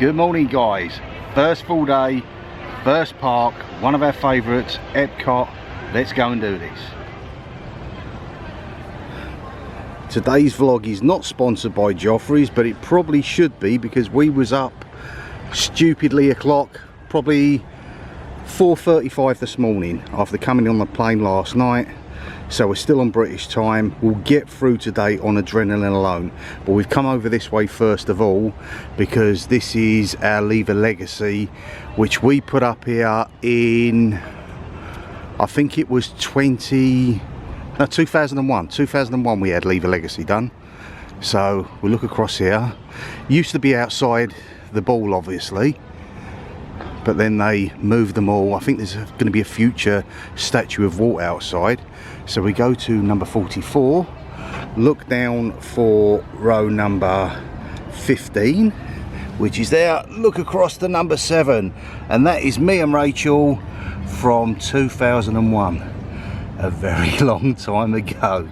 Good morning guys, first full day, first park, one of our favourites, Epcot. Let's go and do this. Today's vlog is not sponsored by Joffrey's, but it probably should be because we was up stupidly o'clock, probably 4:35 this morning after coming on the plane last night. So we're still on British time. We'll get through today on adrenaline alone, but we've come over this way first of all because this is our Leave a Legacy, which we put up here in, I think it was 2001 we had Leave a Legacy done. So we look across here. Used to be outside the ball obviously, but then they moved them all. I think there's going to be a future statue of Walt outside. So we go to number 44, look down for row number 15, which is there, look across to number 7, and that is me and Rachel from 2001, a very long time ago.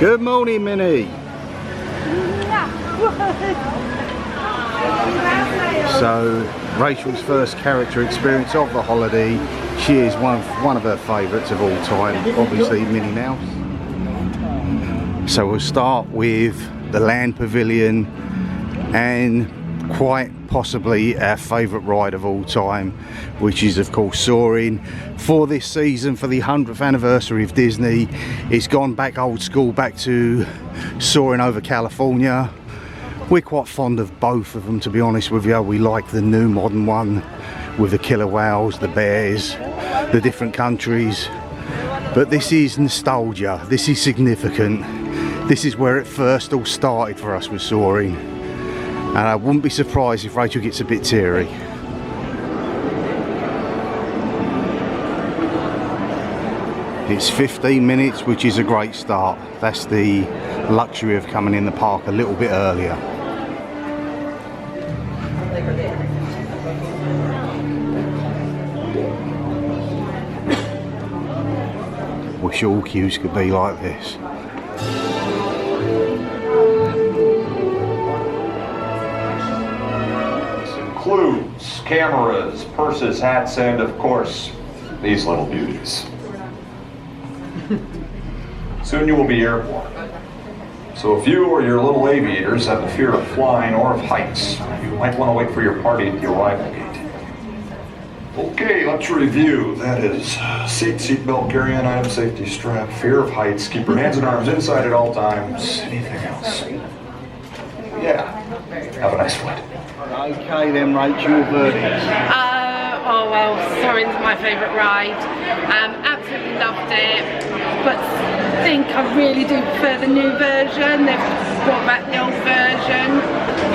Good morning, Minnie. So Rachel's first character experience of the holiday. She is one of her favourites of all time, obviously Minnie Mouse. So we'll start with the Land Pavilion and quite possibly our favourite ride of all time, which is of course Soaring. For this season, for the 100th anniversary of Disney, it's gone back old school, back to Soaring over California. We're quite fond of both of them, to be honest with you. We like the new modern one with the killer whales, the bears, the different countries, but this is nostalgia, this is significant. This is where it first all started for us with Soaring, and I wouldn't be surprised if Rachel gets a bit teary. It's 15 minutes, which is a great start. That's the luxury of coming in the park a little bit earlier. Wish all queues could be like this. This includes cameras, purses, hats, and of course, these little beauties. Soon you will be airborne. So if you or your little aviators have a fear of flying or of heights, you might want to wait for your party at the arrival gate. Okay, let's review. That is seatbelt, carry-on item, safety strap, fear of heights, keep your hands and arms inside at all times. Anything else? Yeah. Have a nice flight. Okay then, Rachel, your verdict. Oh well, Soaring's my favourite ride. Absolutely loved it, but I think I really do prefer the new version. They've brought back the old version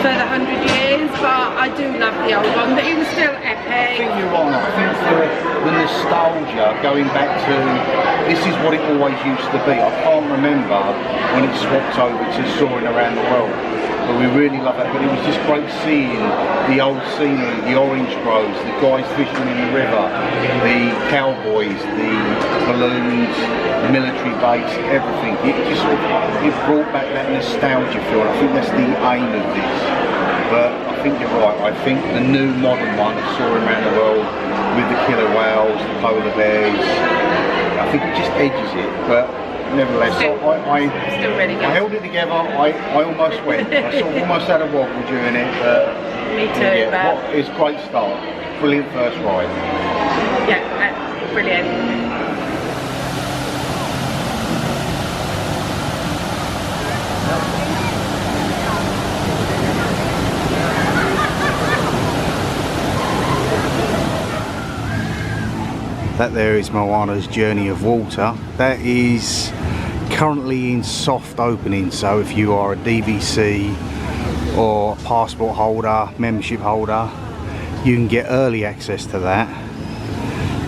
for the 100 years, but I do love the old one, but it was still epic. I think you're right. I think the nostalgia going back to, this is what it always used to be. I can't remember when it swapped over to Soaring around the world, but we really love that. But it was just great seeing the old scenery, the orange groves, the guys fishing in the river, the cowboys, the balloons, the military base, everything. It just sort of, it brought back that nostalgia feel. I think that's the aim of this. But I think you're right. I think the new modern one, Soaring around the world with the killer whales, the polar bears, I think it just edges it. But nevertheless, still really good. I held it together. I almost went. I sort of almost had a wobble during it, but me too. Yeah, it's a great start. Brilliant first ride. Yeah, brilliant. That there is Moana's Journey of Water. That is currently in soft opening, so if you are a DVC or passport holder, membership holder, you can get early access to that.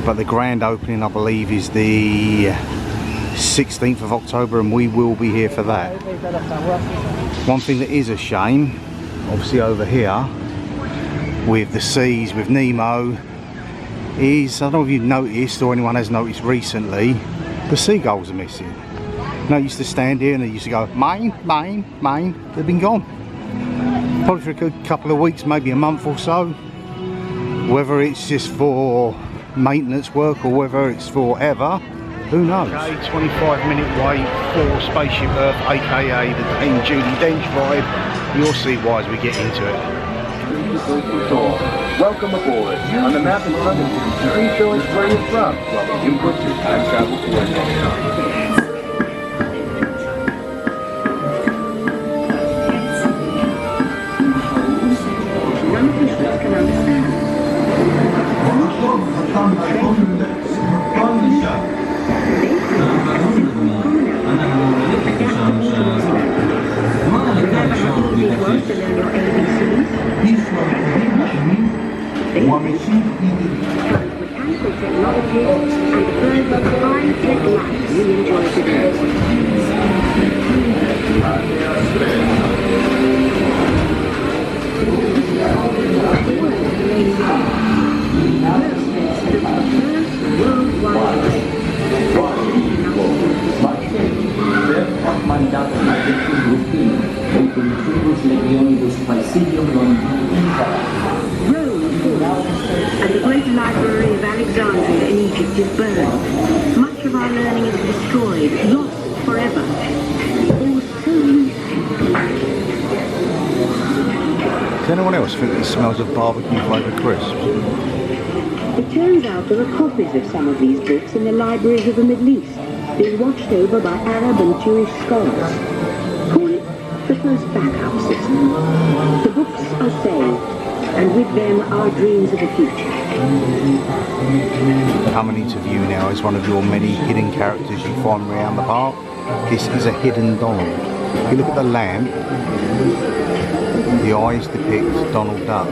But the grand opening, I believe, is the 16th of October, and we will be here for that. One thing that is a shame, obviously over here with the seas, with Nemo, is, I don't know if you've noticed or anyone has noticed recently, The seagulls are missing. No, I used to stand here and they used to go, Maine, Maine, Maine. They've been gone. Probably for a good couple of weeks, maybe a month or so. Whether it's just for maintenance work or whether it's forever, who knows? Okay, 25-minute wait for Spaceship Earth, aka the Dame Judi Dench ride. You'll see why as we get into it. Welcome aboard. On the map in front of you, please show us where you're from while we input your time travel coordinates. Mechanical technology and the further high-tech life we enjoy today. And the great library of Alexandria in Egypt is burned. Much of our learning is destroyed, lost forever. All so recent. Does anyone else think it smells of barbecue flavoured crisps? It turns out there are copies of some of these books in the libraries of the Middle East, being watched over by Arab and Jewish scholars. Call it the first backup system. The books are saved, and with them our dreams of the future. Coming into view now is one of your many hidden characters you find around the park. This is a hidden Donald. If you look at the lamp, the eyes depict Donald Duck.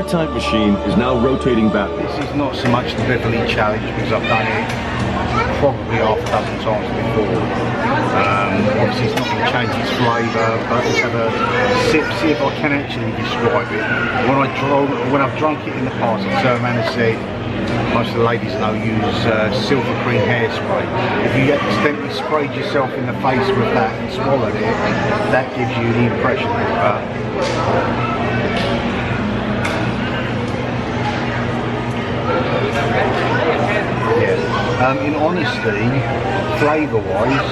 Time machine is now rotating backwards. This is not so much the Beverly Challenge because I've done it probably half a dozen times before. Obviously it's not going to change its flavour, but let's have a sip, see if I can actually describe it. When I've drunk it in the past, I've turned around and said, most of the ladies know use silver cream hairspray. If you accidentally sprayed yourself in the face with that and swallowed it, that gives you the impression. In honesty, flavour-wise,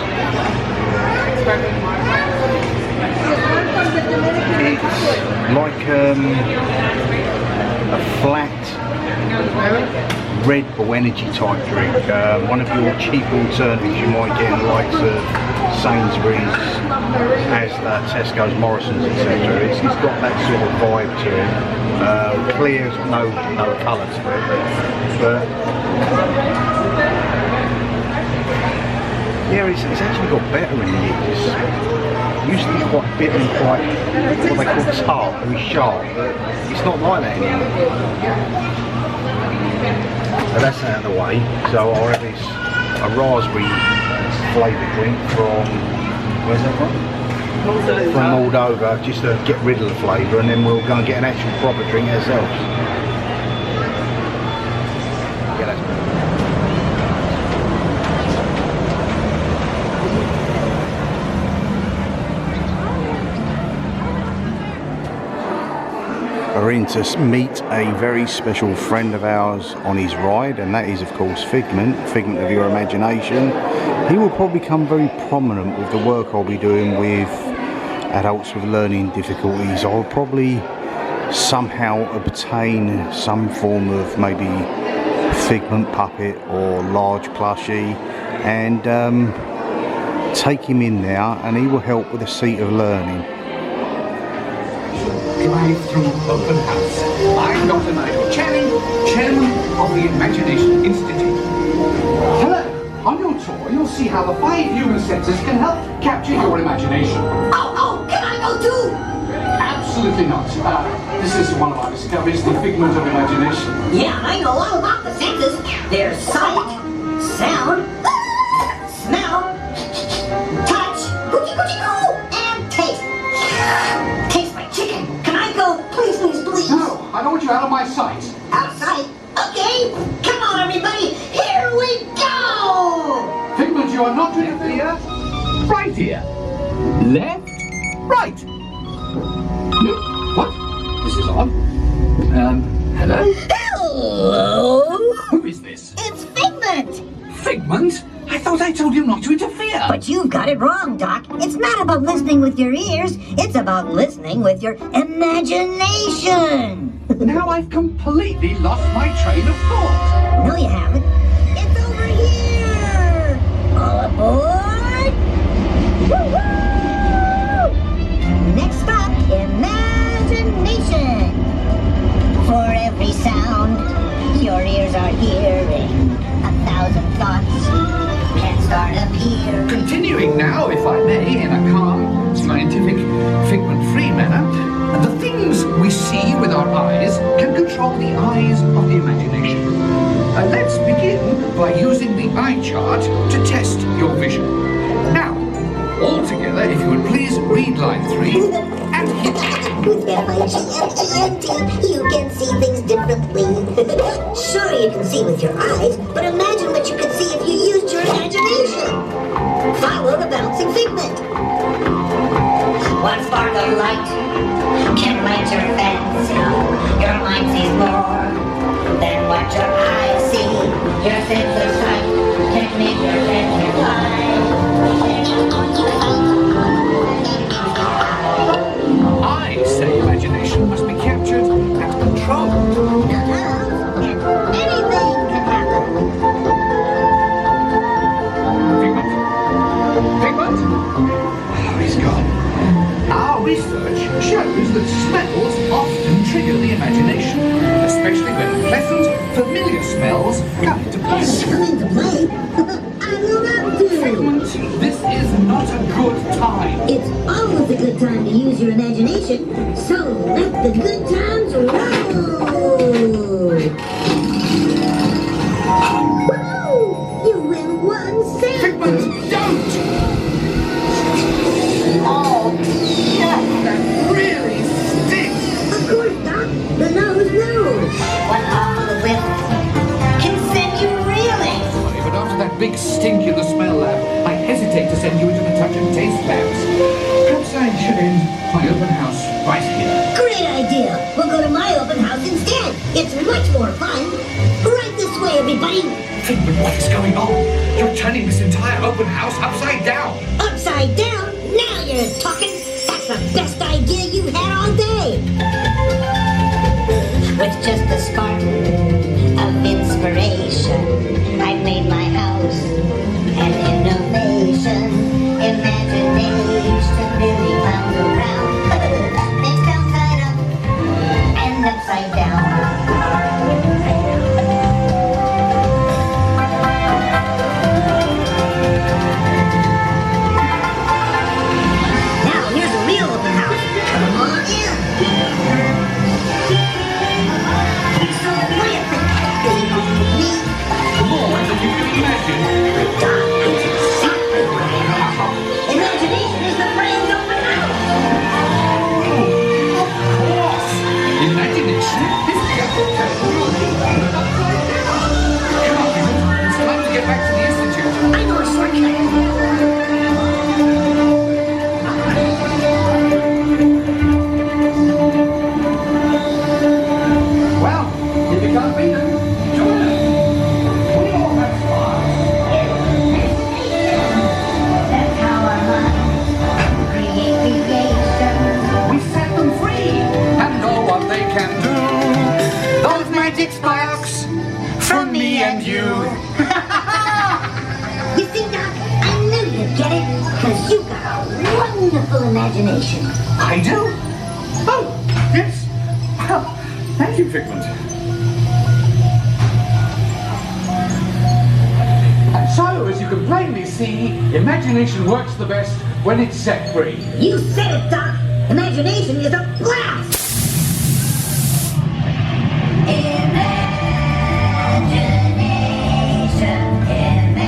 it's like a flat Red Bull energy type drink. One of your cheap alternatives you might get in the likes of Sainsbury's, Asda, Tesco's, Morrison's, etc. It's got that sort of vibe to it. Clear, no colour to it, but yeah, it's actually got better in the years. It used to be quite bitter and quite what they call tart, very sharp, but it's not like that anymore. So that's out of the way. So I'll have this a raspberry flavoured drink from, where's that from? From Moldova, just to get rid of the flavour, and then we'll go and get an actual proper drink ourselves. Yeah, that's better. We're in to meet a very special friend of ours on his ride, and that is of course Figment of your imagination. He will probably become very prominent with the work I'll be doing with adults with learning difficulties. I'll probably somehow obtain some form of maybe Figment puppet or large plushie and take him in there, and he will help with the seat of learning. Drive-through open house. I'm Dr. Nigel Channing, Chairman of the Imagination Institute. Hello. On your tour, you'll see how the 5 human senses can help capture your imagination. Oh, can I go too? Absolutely not. This is one of our discoveries, the figment of imagination. Yeah, I know all about the senses. There's sight, sound, smell, touch, coochie-coochie-coo, and taste. Taste my chicken. Can I go? Please, please, please. No, I don't want you out of my sight. Outside? Okay. Come on, everybody. Here we go. Figment, you are not to interfere. Right here. Left. Right. No. What? This is on. Hello? Hello. Who is this? It's Figment. Figment? I thought I told you not to interfere. But you've got it wrong, Doc. It's not about listening with your ears. It's about listening with your imagination. Now I've completely lost my train of thought. No, you haven't. It's over here. All aboard. Woo-hoo! Next stop, imagination. For every sound your ears are hearing, 1,000 thoughts can start appearing. Continuing now, if I may, in a calm, scientific, figment-free manner, the things we see with our eyes can control the eyes of the imagination. Let's begin by using the eye chart to test your vision. Now, all together, if you would please read line 3 and hit. With M-I-G-N-E-N-T, you can see things differently. Sure, you can see with your eyes, but imagine what you could see if you used your imagination. Follow the bouncing figment. One spark of light can light your fancy. Your mind sees more than what your eyes see. Your sense of sight can make your fancy fly. I say imagination must be captured and controlled. Anything can happen. Figment? Oh, he's gone. Our research shows that smells often trigger the imagination, especially when pleasant, familiar smells come into play. Come into play? I love to. Figment, this is not a good time. It's always a good time to use your imagination, so let the good times roll! Woo! You win 1 cent! Figment, don't! Oh, yuck, that really stinks. Of course, Doc. The nose knows. What awful whiff can send you reeling. But after that big stink in the smell lab, I hesitate to send you into the touch and taste labs. Perhaps I should end my open house right here. Great idea. We'll go to my open house instead. It's much more fun. Right this way, everybody. Figment, what is going on? You're turning this entire open house upside down. Upside down? Now you're talking. That's the best idea you've had all day. With just a spark imagination. Doc, that's exactly what I have. Imagination is the brain's open house. Of course! Imagination is the upside down. Come on, it's time to get back to the Institute. I know a Well, if you can't beat them, join them. We all have fun. That's how our minds create creation. We set them free and know what they can do. Those magic sparks from me and you. You see, Doc, I knew you'd get it, because you got a wonderful imagination. I do? Oh, yes. Well, thank you, Figment. And so, as you can plainly see, imagination works the best when it's set free. You said it, Doc. Imagination is a blast. Imagination, imagination.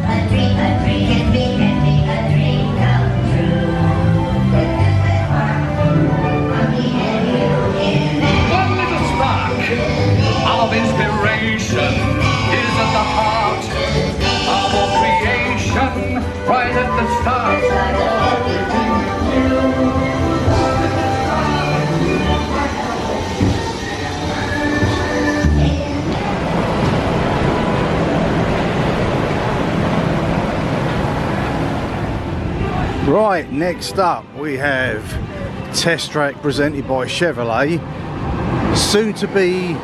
A dream can be a dream come true. One little spark of inspiration is at the heart of all creation, right at the start. Right, next up we have Test Track presented by Chevrolet, soon to be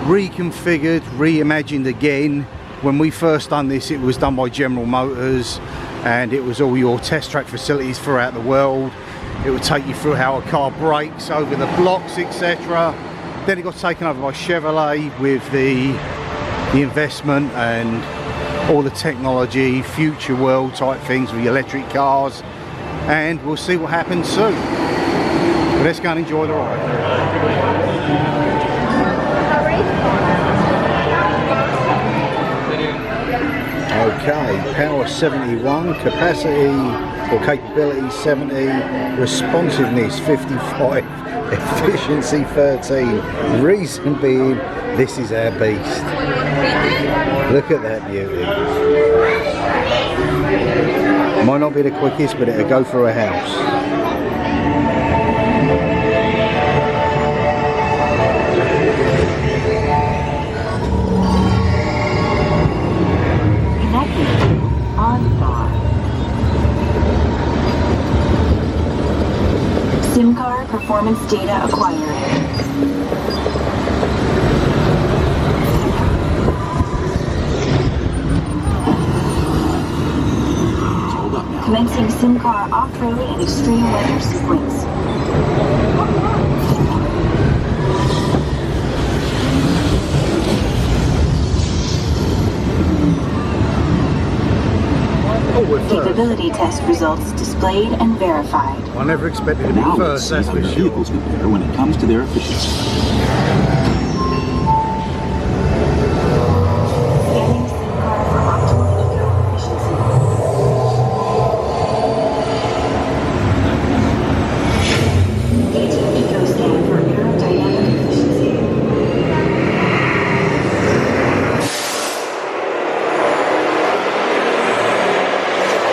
reconfigured, reimagined again. When we first done this, it was done by General Motors, and it was all your Test Track facilities throughout the world. It would take you through how a car brakes over the blocks, etc. Then it got taken over by Chevrolet with the investment and all the technology, future world type things with electric cars, and we'll see what happens soon. But let's go and enjoy the ride. Okay, power 71, capacity or capability 70, responsiveness 55, efficiency 13. Reason being, this is our beast. Look at that beauty. Might not be the quickest, but it'll go through a house. SIM card performance data acquired. Commencing SIM car off-road and extreme weather sequence. Capability test results displayed and verified. I never expected to be Now first, let's that's see for how the sure. vehicles compare when it comes to their efficiency. Scanning SIM card for optimal eco efficiency. Gauging eco scan for aerodynamic efficiency.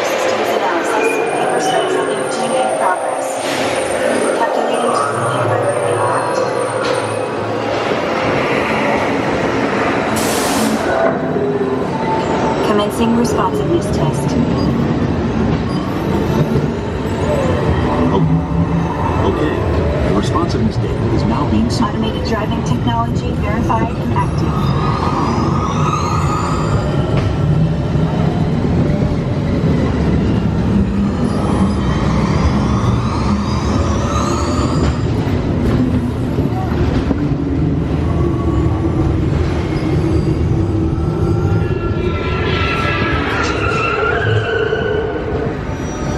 Systems analysis. Infrastructural imaging in progress. Calculating to environment impact. Commencing responsiveness test. Okay, the responsiveness data is now being sent. Automated driving technology verified and active.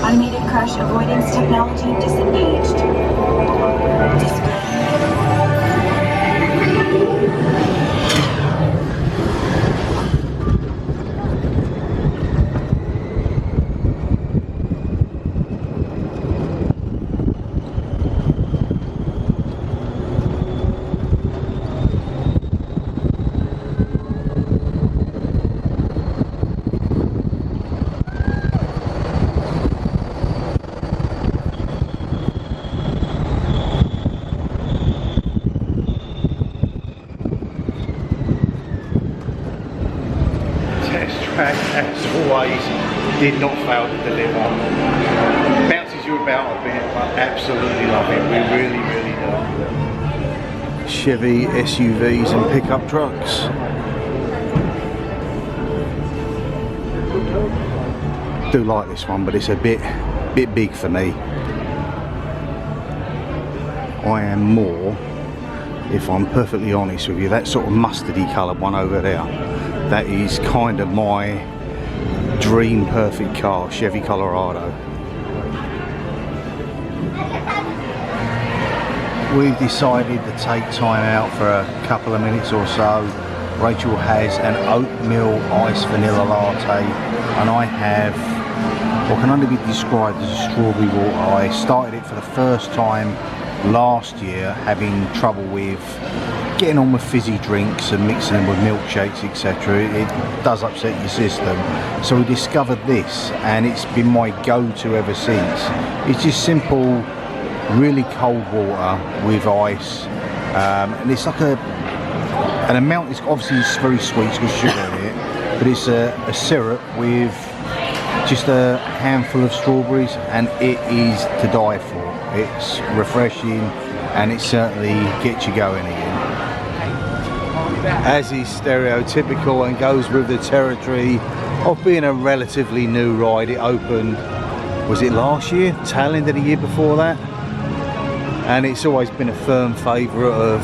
Automated crash avoidance technology disengaged. Display. as always, did not fail to deliver. Bounces you about a bit, but absolutely love it. We really, really do. Chevy SUVs and pickup trucks. Do like this one, but it's a bit big for me. I am more, if I'm perfectly honest with you, that sort of mustardy coloured one over there, that is kind of my dream perfect car, Chevy Colorado. We've decided to take time out for a couple of minutes or so. Rachel has an oatmeal iced vanilla latte, and I have what can only be described as a strawberry water. I started it for the first time last year, having trouble with getting on with fizzy drinks and mixing them with milkshakes, etc. It does upset your system. So we discovered this, and it's been my go-to ever since. It's just simple, really cold water with ice, and it's like an amount. It's obviously very sweet, it's got sugar in it, but it's a syrup with just a handful of strawberries, and it is to die for. It's refreshing, and it certainly gets you going again. As is stereotypical and goes with the territory of being a relatively new ride, it opened, was it last year? Tail end of the year before that? And it's always been a firm favourite of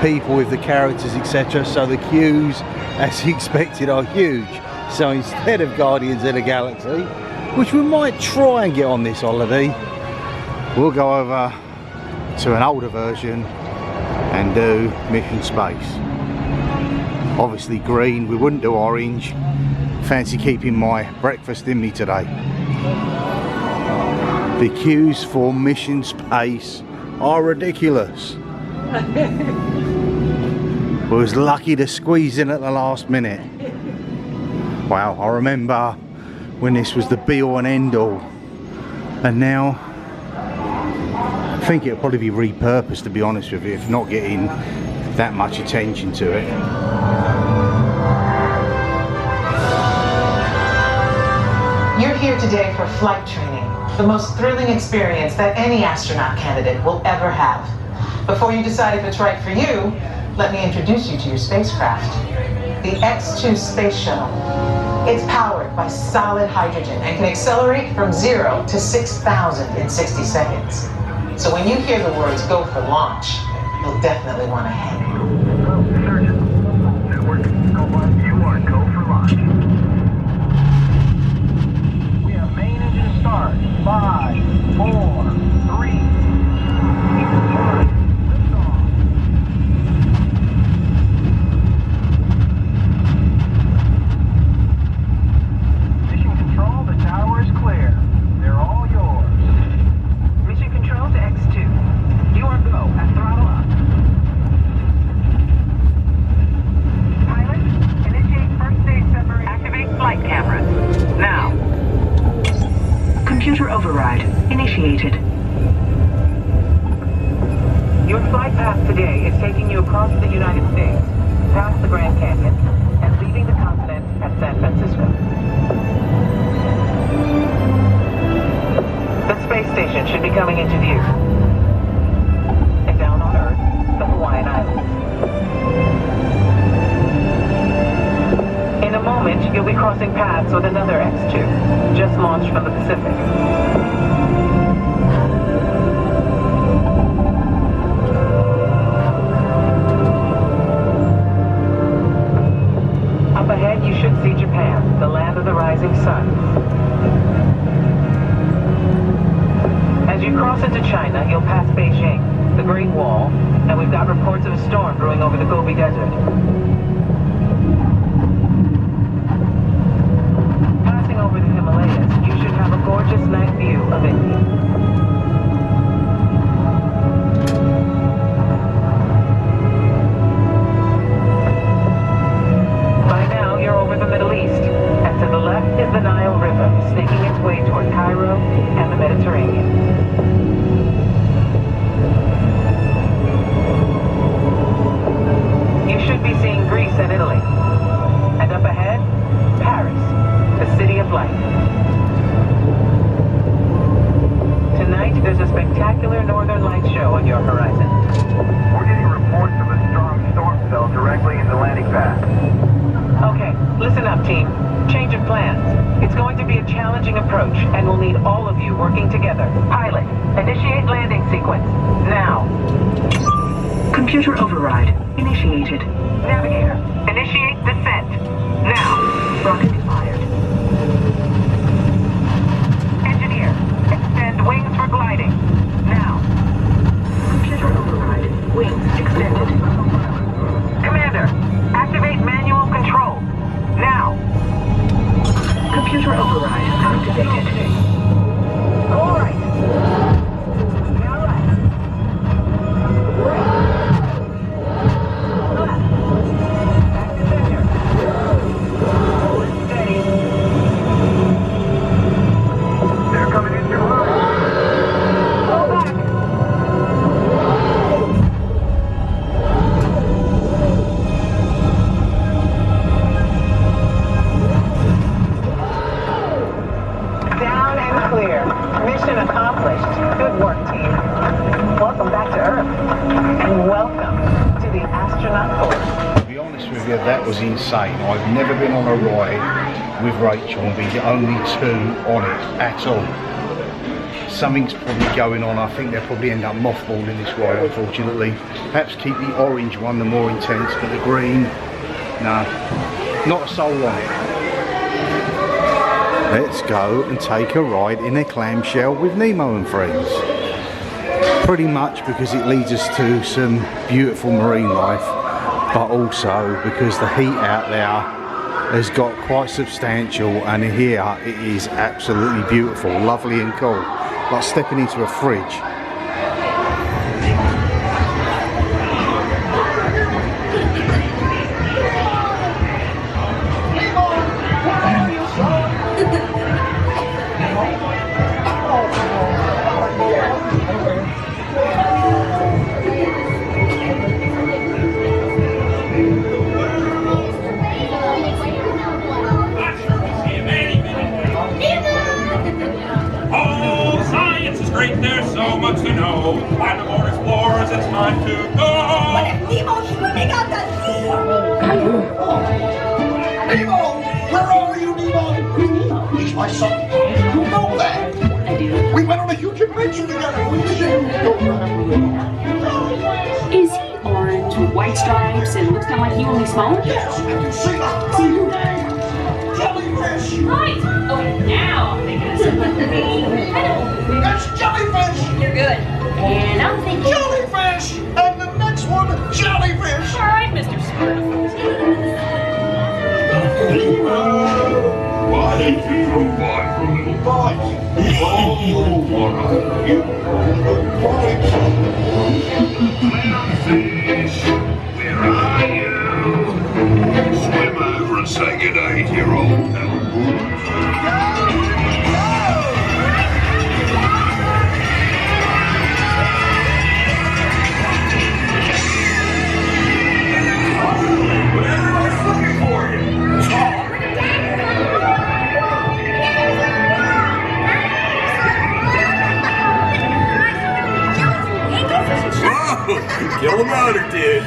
people with the characters, etc. So the queues, as expected, are huge. So instead of Guardians of the Galaxy, which we might try and get on this holiday, we'll go over to an older version and do Mission Space. Obviously green, we wouldn't do orange. Fancy keeping my breakfast in me today. The queues for Mission Space are ridiculous. We was lucky to squeeze in at the last minute. Wow, I remember when this was the be all and end all, and now I think it'll probably be repurposed, to be honest with you, if not getting that much attention to it. You're here today for flight training, the most thrilling experience that any astronaut candidate will ever have. Before you decide if it's right for you, let me introduce you to your spacecraft, the X2 Space Shuttle. It's powered by solid hydrogen and can accelerate from 0 to 6,000 in 60 seconds. So when you hear the words "go for launch," you'll definitely want to hang. You are go for launch. We have main engine start. 5, 4, 3, 2, 1. Mission control, the tower is clear. They're all yours. Mission control to X2. You are go at throttle up. Pilot, initiate first stage separation. Activate flight cameras. Now. Computer override initiated. Your flight path today is taking you across the United States, past the Grand Canyon, and leaving the continent at San Francisco. The space station should be coming into view. And down on Earth, the Hawaiian Islands. In a moment, you'll be crossing paths with another X2, just launched from the Pacific. Up ahead, you should see Japan, the land of the rising sun. As you cross into China, you'll pass Beijing, the Great Wall, and we've got reports of a storm brewing over the Gobi Desert. Passing over the Himalayas, you should have a gorgeous night view of India. By now, you're over the Middle East, and to the left is the Nile River, snaking its way toward Cairo and the Mediterranean. You should be seeing Greece the landing pad. Okay, listen up, team. Change of plans. It's going to be a challenging approach, and we'll need all of you working together. Pilot, initiate landing sequence. Now. Computer override initiated. Navigator, initiate descent. Now. Rocket fired. Engineer, extend wings for gliding. Now. Computer override. Wings extended. Commander, activate manual control. Now. Computer override activated. All right. Now left. Back to center. Hold it steady. They're coming in too high. Pull back. Down and clear. Mission accomplished. Good work, team. Welcome back to Earth. And welcome to the astronaut course. To be honest with you, that was insane. I've never been on a ride with Rachel and be the only two on it at all. Something's probably going on. I think they'll probably end up mothballing this ride, unfortunately. Perhaps keep the orange one, the more intense, but the green, no, not a soul on it. Let's go and take a ride in a clamshell with Nemo and friends. Pretty much because it leads us to some beautiful marine life, but also because the heat out there has got quite substantial, and here it is absolutely beautiful, lovely and cool, like stepping into a fridge. There's so much to know. Find more explorers, it's time to go. What if Nemo's swimming out the sea? Nemo! Where are you, Nemo? Who's Nemo? He's my son. You know that. I do. We went on a huge adventure together. We didn't Is he orange with white stripes and looks kind of like you, only smaller? Yes, I can see that. See who? Jellyfish. Right. Oh, now I'm thinking of something. That's jellyfish. You're good. And I'm thinking jellyfish. And the next one, jellyfish. All right, Mr. Smurf. Why did you provide for little bites? Oh, what are you? Fish, where are you? Swim over and say good day to your old pal. Kill the motor, dude.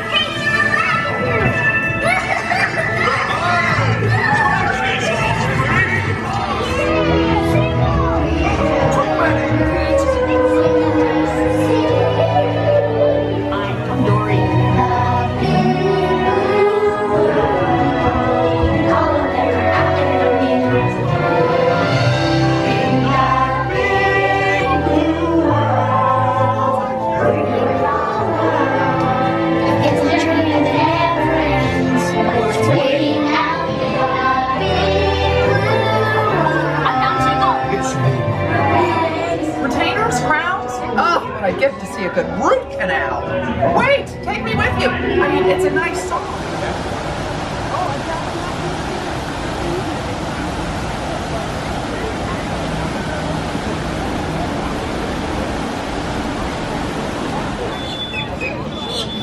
I get to see a good root canal. Wait, take me with you. I mean, it's a nice song.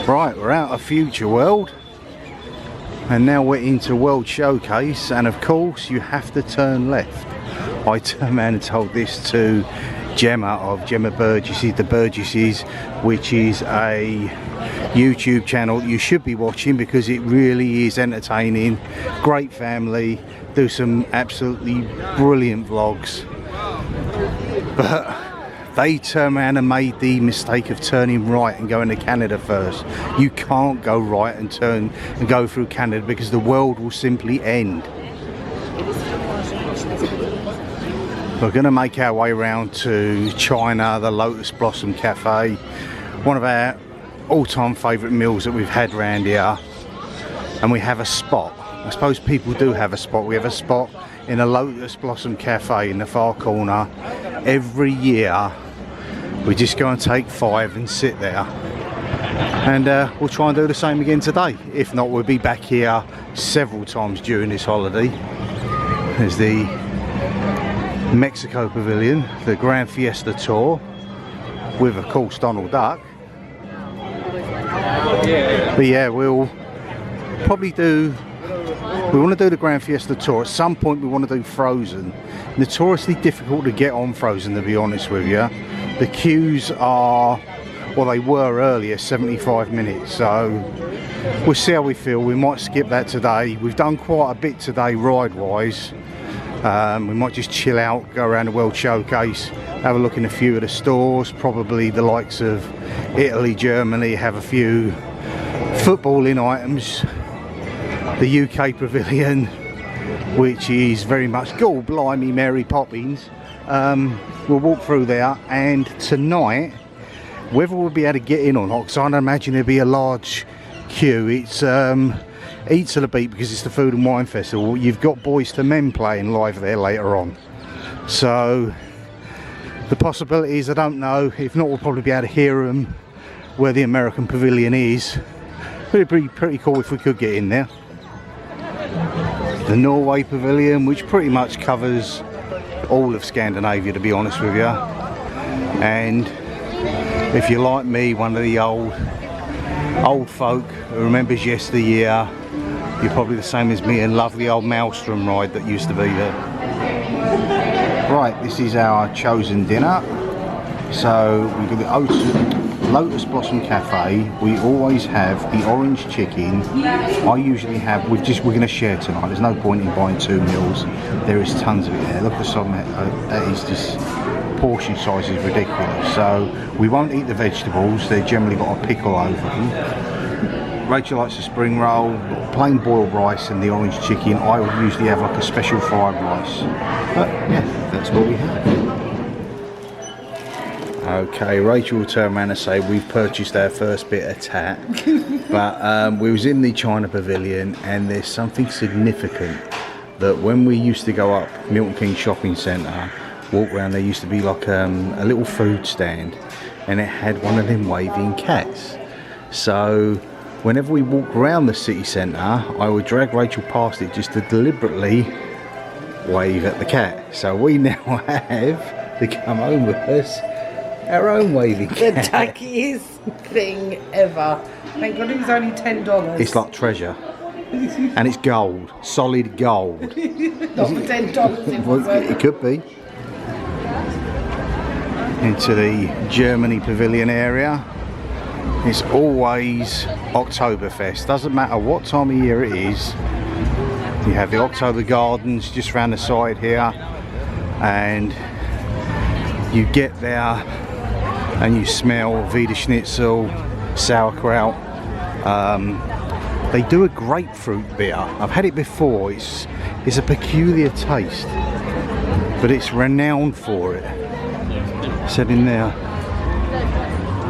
Right, we're out of Future World and now we're into World Showcase, and of course you have to turn left. I turned around and told this to Gemma of Gemma Burgesses, the Burgesses, which is a YouTube channel you should be watching, because it really is entertaining. Great family, do some absolutely brilliant vlogs. But they turned around and made the mistake of turning right and going to Canada first. You can't go right and turn and go through Canada, because the world will simply end. We're going to make our way around to China, the Lotus Blossom Cafe, one of our all-time favourite meals that we've had around here. And we have a spot. I suppose people do have a spot. We have a spot in a Lotus Blossom Cafe in the far corner. Every year we just go and take 5 and sit there. And we'll try and do the same again today. If not, we'll be back here several times during this holiday. There's the Mexico Pavilion, the Grand Fiesta Tour, with of course Donald Duck. But yeah, we'll probably do, we want to do the Grand Fiesta Tour. At some point we want to do Frozen. Notoriously difficult to get on Frozen, to be honest with you. The queues are, well, they were earlier, 75 minutes, so we'll see how we feel. We might skip that today. We've done quite a bit today ride wise. We might just chill out, go around the World Showcase, have a look in a few of the stores, probably the likes of Italy, Germany, have a few footballing items. The UK Pavilion, which is very much, God blimey, Mary Poppins. We'll walk through there, and tonight, whether we'll be able to get in or not, because I imagine there'll be a large queue. It's Eat to the Beat, because it's the Food and Wine Festival. You've got Boys to Men playing live there later on. So the possibilities, I don't know. If not, we'll probably be able to hear them where the American Pavilion is. But it'd be pretty cool if we could get in there. The Norway Pavilion, which pretty much covers all of Scandinavia, to be honest with you. And if you're like me, one of the old folk who remembers yesteryear, you're probably the same as me and love the old Maelstrom ride that used to be there. Right, this is our chosen dinner. So we've got the Lotus Blossom Cafe. We always have the orange chicken. I usually have, we're going to share tonight. There's no point in buying 2 meals. There is tons of it there. Look at some, that is just, portion size is ridiculous. So we won't eat the vegetables. They've generally got a pickle over them. Rachel likes the spring roll, plain boiled rice, and the orange chicken. I would usually have like a special fried rice. But yeah, that's what we have. Okay, Rachel will turn around and say we've purchased our first bit of tat. But we was in the China Pavilion, and there's something significant that when we used to go up Milton Keynes Shopping Centre, walk around, there used to be like a little food stand, and it had one of them waving cats. So whenever we walk around the city centre, I would drag Rachel past it just to deliberately wave at the cat. So we now have, to come home with us, our own waving cat. The tackiest thing ever. Thank God it was only $10. It's like treasure. And it's gold, solid gold. Not for $10 it Well, wasn't. it could be. Into the Germany Pavilion area. It's always Oktoberfest. Doesn't matter what time of year it is. You have the October Gardens just around the side here, and you get there and you smell Wiener Schnitzel, sauerkraut. They do a grapefruit beer. I've had it before. It's a peculiar taste, but it's renowned for it. Said in there,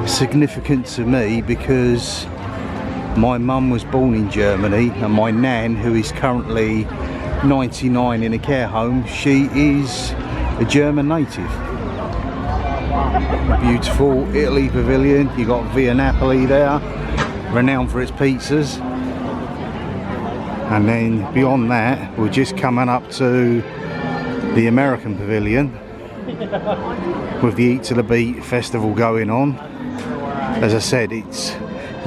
significant to me because my mum was born in Germany, and my nan, who is currently 99 in a care home, she is a German native. Beautiful Italy Pavilion. You got Via Napoli there, renowned for its pizzas. And then beyond that, we're just coming up to the American Pavilion with the Eat to the Beat festival going on. As I said, you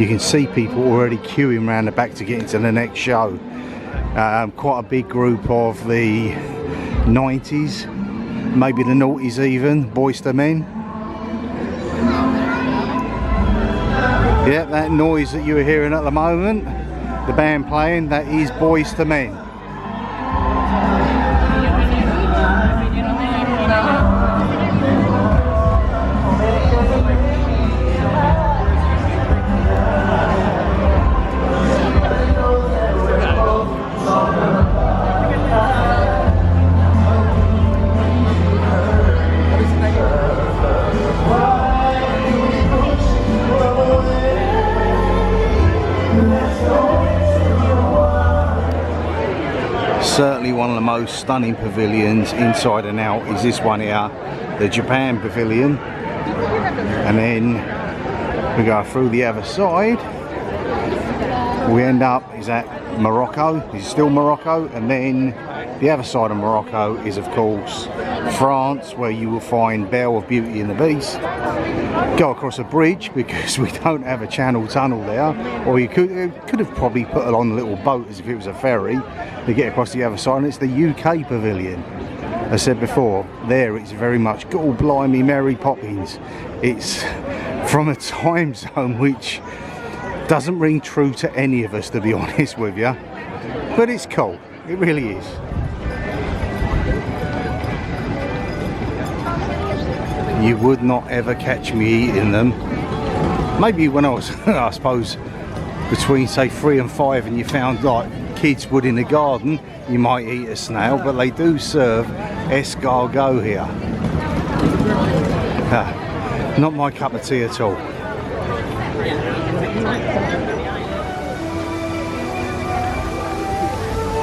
can see people already queuing around the back to get into the next show. Quite a big group of the 90s, maybe the noughties even, Boys to Men. Yep, that noise that you were hearing at the moment, the band playing, that is Boys to Men. Certainly one of the most stunning pavilions inside and out is this one here, the Japan Pavilion. And then we go through the other side. We end up is at Morocco, is still Morocco, and then the other side of Morocco is of course France, where you will find Belle of Beauty and the Beast. Go across a bridge because we don't have a channel tunnel there, or you could have probably put it on a little boat as if it was a ferry to get across the other side, and it's the UK Pavilion. As I said before, there it's very much God blimey Mary Poppins. It's from a time zone which doesn't ring true to any of us, to be honest with you, but it's cool, it really is. You would not ever catch me eating them. Maybe when I was, I suppose, between say 3 and 5 and you found like kids would in the garden, you might eat a snail, but they do serve escargot here. Not my cup of tea at all.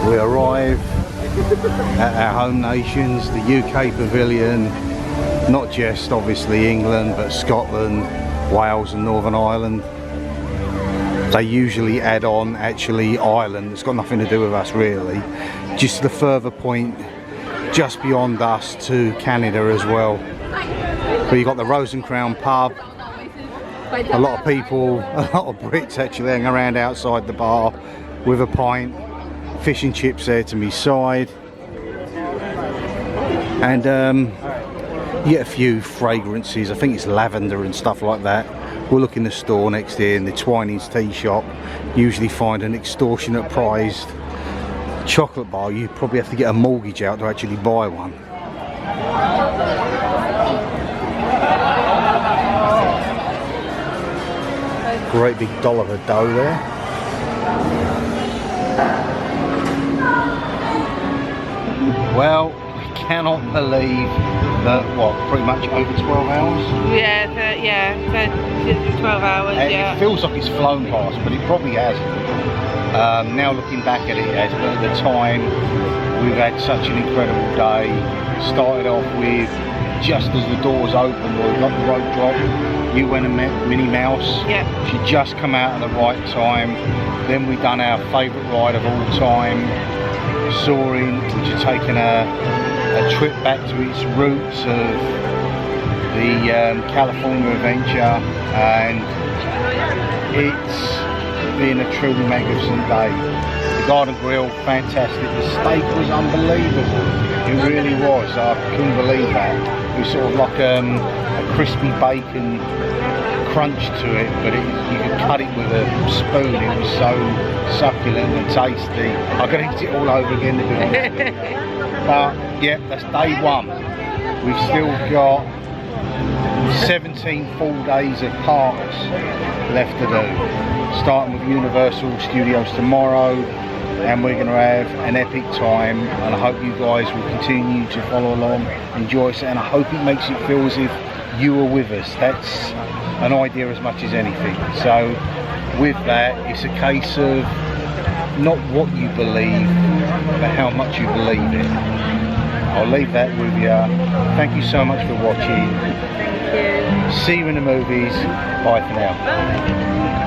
We arrive at our home nations, the UK Pavilion. Not just obviously England, but Scotland, Wales and Northern Ireland. They usually add on actually Ireland. It's got nothing to do with us really. Just the further point just beyond us to Canada as well. But you've got the Rose and Crown pub. A lot of people, a lot of Brits actually hang around outside the bar with a pint. Fish and chips there to my side. And you get a few fragrances, I think it's lavender and stuff like that. We'll look in the store next year in the Twinings tea shop. Usually find an extortionate priced chocolate bar. You probably have to get a mortgage out to actually buy one. Great big dollop of dough there. Well, we cannot believe that, what, pretty much over 12 hours? Yeah, 12 hours, and yeah. It feels like it's flown past, but it probably hasn't. Now looking back at it, as but at the time, we've had such an incredible day. Started off with, just as the doors opened, or we got the rope drop, you went and met Minnie Mouse. Yeah. She'd just come out at the right time. Then we done our favourite ride of all time, Soaring, which had taken a trip back to its roots of the California adventure, and it's been a truly magnificent day. The Garden Grill, fantastic. The steak was unbelievable. It really was. I couldn't believe that. It was sort of like a crispy bacon crunch to it, but you could cut it with a spoon. It was so succulent and tasty. I could eat it all over again, to be honest with you. But yeah, that's day one. We've still got 17 full days of parks left to do. Starting with Universal Studios tomorrow, and we're going to have an epic time, and I hope you guys will continue to follow along, enjoy it, and I hope it makes it feel as if you are with us. That's an idea as much as anything. So with that, it's a case of not what you believe, but how much you believe it. I'll leave that with you. Thank you so much for watching. Thank you. See you in the movies. Bye for now.